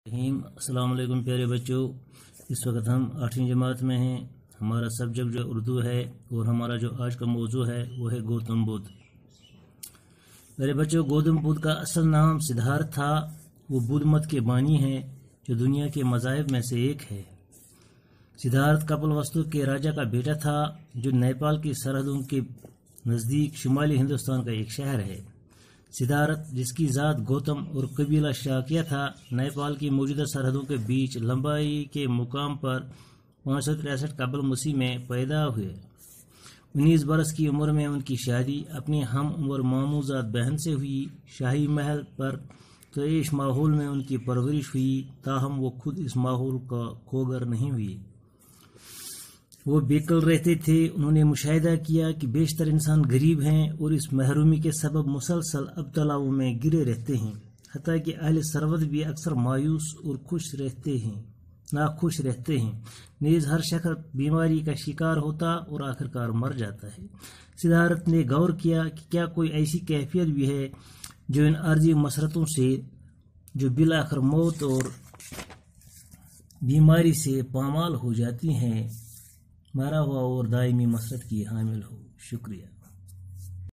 अस्सलाम वालेकुम प्यारे बच्चों। इस वक्त हम 8वीं जमात में हैं। हमारा सब्जेक्ट जो उर्दू है और हमारा जो आज का मौजू है वो है गौतम बुद्ध। मेरे बच्चों, गौतम बुद्ध का असल नाम सिद्धार्थ था। वो बुद्ध मत के बानी हैं जो दुनिया के मज़ाहिब में से एक है। सिद्धार्थ कपिलवस्तु के राजा का बेटा था जो नेपाल की सरहदों के नज़दीक शुमाली हिंदुस्तान का एक शहर है। सिद्धार्थ, जिसकी ज़ात गौतम और कबीला शाकिया था, नेपाल की मौजूदा सरहदों के बीच लंबाई के मुकाम पर 563 कबल मसीह में पैदा हुए। 19 बरस की उम्र में उनकी शादी अपनी हम उम्र मामूजात बहन से हुई। शाही महल पर तैश माहौल में उनकी परवरिश हुई, ताहम वो खुद इस माहौल का खोगर नहीं हुई। वो बेकल रहते थे। उन्होंने मुशाहिदा किया कि बेशतर इंसान गरीब हैं और इस महरूमी के सबब मुसलसल अबतलाओं में गिरे रहते हैं। हत्ता कि अहले सरवत भी अक्सर मायूस और नाखुश रहते हैं। नेज़ हर शख्स बीमारी का शिकार होता और आखिरकार मर जाता है। सिद्धार्थ ने गौर किया कि क्या कोई ऐसी कैफियत भी है जो इन अर्जी मसरतों से, जो बिलाखिर मौत और बीमारी से पामाल हो जाती हैं, मरा हुआ और दायमी मसरत की हामिल हो। शुक्रिया।